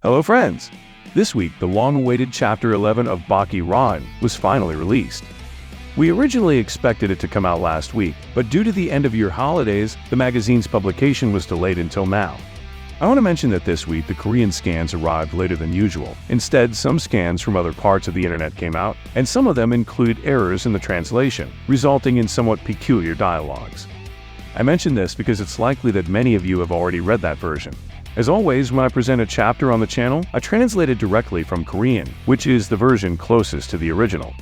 Hello friends! This week, the long-awaited Chapter 11 of Baki Rahen was finally released. We originally expected it to come out last week, but due to the end-of-year holidays, the magazine's publication was delayed until now. I want to mention that this week, the Korean scans arrived later than usual. Instead, some scans from other parts of the internet came out, and some of them include errors in the translation, resulting in somewhat peculiar dialogues. I mention this because it's likely that many of you have already read that version. As always, when I present a chapter on the channel, I translate it directly from Korean, which is the version closest to the original.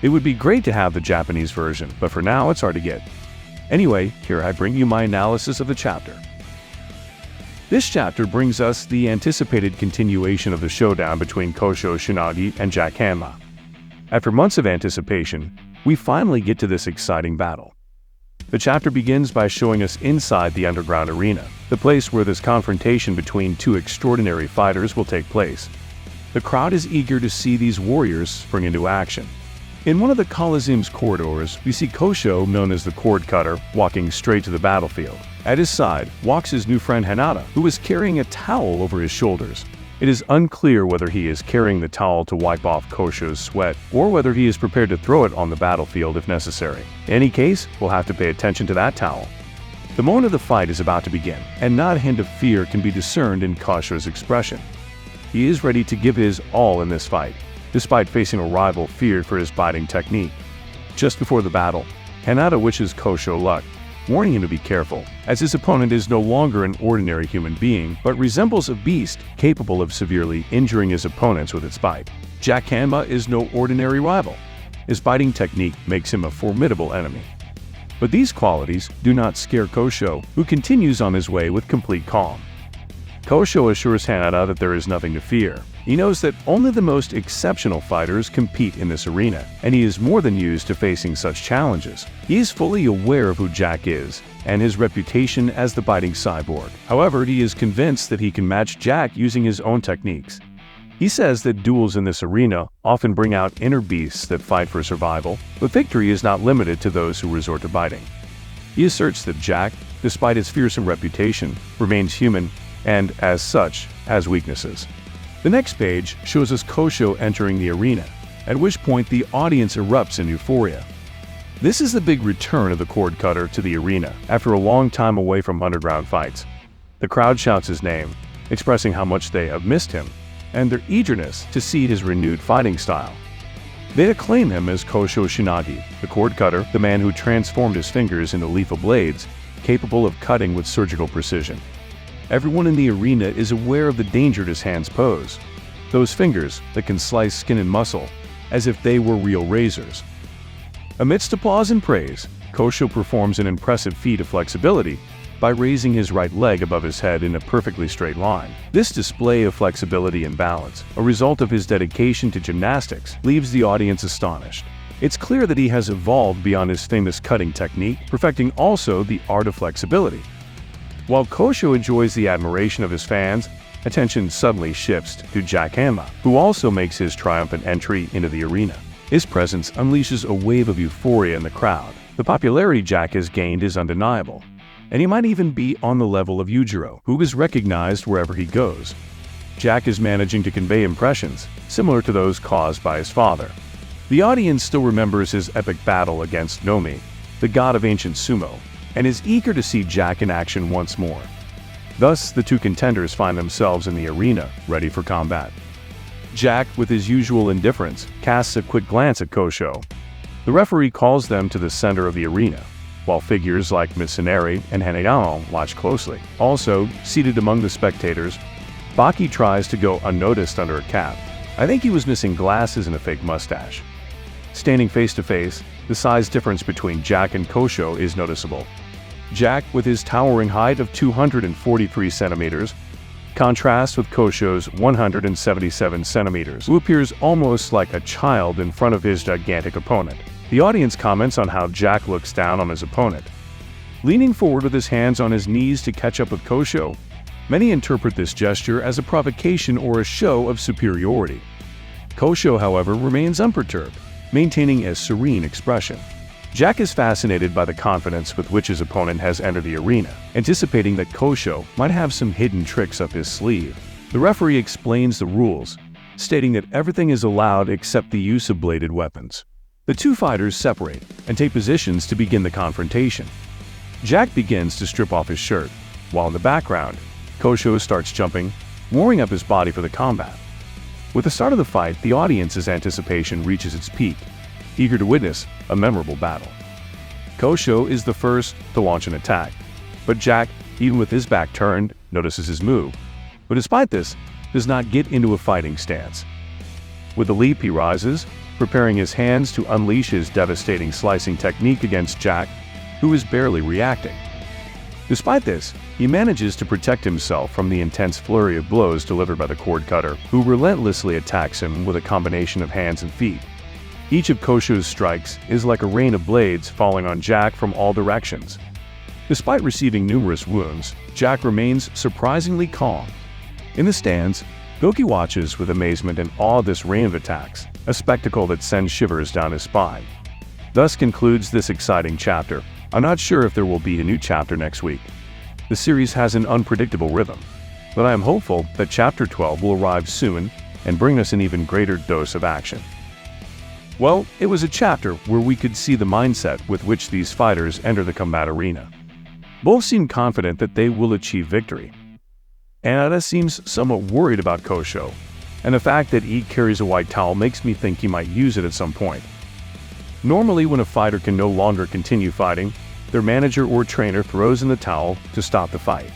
It would be great to have the Japanese version, but for now it's hard to get. Anyway, here I bring you my analysis of the chapter. This chapter brings us the anticipated continuation of the showdown between Kosho Shinogi and Jack Hanma. After months of anticipation, we finally get to this exciting battle. The chapter begins by showing us inside the underground arena, the place where this confrontation between two extraordinary fighters will take place. The crowd is eager to see these warriors spring into action. In one of the Coliseum's corridors, we see Kosho, known as the Cord Cutter, walking straight to the battlefield. At his side walks his new friend Hanada, who is carrying a towel over his shoulders. It is unclear whether he is carrying the towel to wipe off Kosho's sweat, or whether he is prepared to throw it on the battlefield if necessary. In any case, we'll have to pay attention to that towel. The moment of the fight is about to begin, and not a hint of fear can be discerned in Kosho's expression. He is ready to give his all in this fight, despite facing a rival feared for his biting technique. Just before the battle, Hanada wishes Kosho luck, warning him to be careful, as his opponent is no longer an ordinary human being, but resembles a beast capable of severely injuring his opponents with its bite. Jack Hanma is no ordinary rival. His biting technique makes him a formidable enemy. But these qualities do not scare Kosho, who continues on his way with complete calm. Kosho assures Hanada that there is nothing to fear. He knows that only the most exceptional fighters compete in this arena, and he is more than used to facing such challenges. He is fully aware of who Jack is, and his reputation as the biting cyborg. However, he is convinced that he can match Jack using his own techniques. He says that duels in this arena often bring out inner beasts that fight for survival, but victory is not limited to those who resort to biting. He asserts that Jack, despite his fearsome reputation, remains human and, as such, has weaknesses. The next page shows us Kosho entering the arena, at which point the audience erupts in euphoria. This is the big return of the Cord Cutter to the arena after a long time away from underground fights. The crowd shouts his name, expressing how much they have missed him, and their eagerness to see his renewed fighting style. They acclaim him as Kosho Shinogi, the Cord Cutter, the man who transformed his fingers into lethal blades, capable of cutting with surgical precision. Everyone in the arena is aware of the danger his hands pose. Those fingers that can slice skin and muscle, as if they were real razors. Amidst applause and praise, Kosho performs an impressive feat of flexibility by raising his right leg above his head in a perfectly straight line. This display of flexibility and balance, a result of his dedication to gymnastics, leaves the audience astonished. It's clear that he has evolved beyond his famous cutting technique, perfecting also the art of flexibility. While Kosho enjoys the admiration of his fans, attention suddenly shifts to Jack Hanma, who also makes his triumphant entry into the arena. His presence unleashes a wave of euphoria in the crowd. The popularity Jack has gained is undeniable, and he might even be on the level of Yujiro, who is recognized wherever he goes. Jack is managing to convey impressions similar to those caused by his father. The audience still remembers his epic battle against Nomi, the god of ancient sumo, and is eager to see Jack in action once more. Thus, the two contenders find themselves in the arena, ready for combat. Jack, with his usual indifference, casts a quick glance at Kosho. The referee calls them to the center of the arena, while figures like Mitsunari and Hanayama watch closely. Also, seated among the spectators, Baki tries to go unnoticed under a cap. I think he was missing glasses and a fake mustache. Standing face to face, the size difference between Jack and Kosho is noticeable. Jack, with his towering height of 243 centimeters, contrasts with Kosho's 177 centimeters, who appears almost like a child in front of his gigantic opponent. The audience comments on how Jack looks down on his opponent. Leaning forward with his hands on his knees to catch up with Kosho, many interpret this gesture as a provocation or a show of superiority. Kosho, however, remains unperturbed, maintaining a serene expression. Jack is fascinated by the confidence with which his opponent has entered the arena, anticipating that Kosho might have some hidden tricks up his sleeve. The referee explains the rules, stating that everything is allowed except the use of bladed weapons. The two fighters separate and take positions to begin the confrontation. Jack begins to strip off his shirt, while in the background, Kosho starts jumping, warming up his body for the combat. With the start of the fight, the audience's anticipation reaches its peak, eager to witness a memorable battle. Kosho is the first to launch an attack, but Jack, even with his back turned, notices his move, but despite this, does not get into a fighting stance. With the leap, he rises, preparing his hands to unleash his devastating slicing technique against Jack, who is barely reacting. Despite this, he manages to protect himself from the intense flurry of blows delivered by the cord cutter, who relentlessly attacks him with a combination of hands and feet. Each of Kosho's strikes is like a rain of blades falling on Jack from all directions. Despite receiving numerous wounds, Jack remains surprisingly calm. In the stands, Goki watches with amazement and awe this rain of attacks, a spectacle that sends shivers down his spine. Thus concludes this exciting chapter. I'm not sure if there will be a new chapter next week. The series has an unpredictable rhythm, but I am hopeful that Chapter 12 will arrive soon and bring us an even greater dose of action. Well, it was a chapter where we could see the mindset with which these fighters enter the combat arena. Both seem confident that they will achieve victory. Anada seems somewhat worried about Kosho, and the fact that he carries a white towel makes me think he might use it at some point. Normally, when a fighter can no longer continue fighting, their manager or trainer throws in the towel to stop the fight.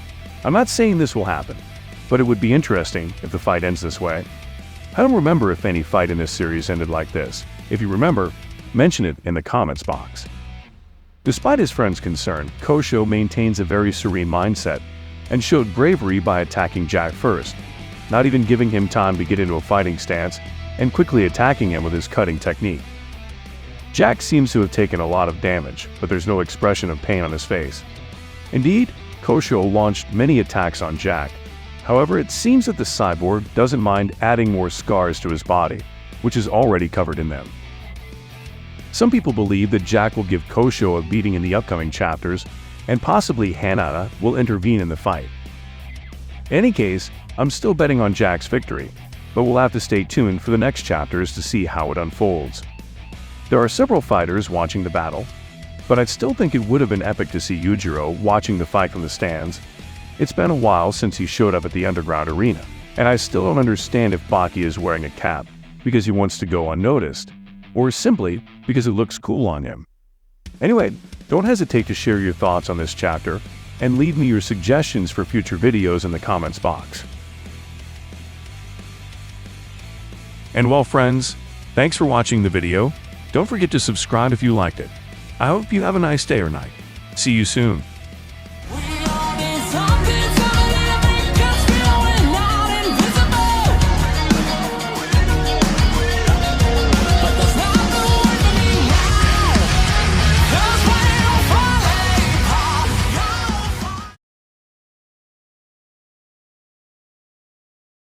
I'm not saying this will happen, but it would be interesting if the fight ends this way. I don't remember if any fight in this series ended like this. If you remember, mention it in the comments box. Despite his friend's concern, Kosho maintains a very serene mindset and showed bravery by attacking Jack first, not even giving him time to get into a fighting stance and quickly attacking him with his cutting technique. Jack seems to have taken a lot of damage, but there's no expression of pain on his face. Indeed, Kosho launched many attacks on Jack. However, it seems that the cyborg doesn't mind adding more scars to his body, which is already covered in them. Some people believe that Jack will give Kosho a beating in the upcoming chapters, and possibly Hanada will intervene in the fight. In any case, I'm still betting on Jack's victory, but we'll have to stay tuned for the next chapters to see how it unfolds. There are several fighters watching the battle, but I still think it would have been epic to see Yujiro watching the fight from the stands. It's been a while since he showed up at the underground arena, and I still don't understand if Baki is wearing a cap because he wants to go unnoticed, or simply because it looks cool on him. Anyway, don't hesitate to share your thoughts on this chapter, and leave me your suggestions for future videos in the comments box. And well friends, thanks for watching the video. Don't forget to subscribe if you liked it. I hope you have a nice day or night. See you soon.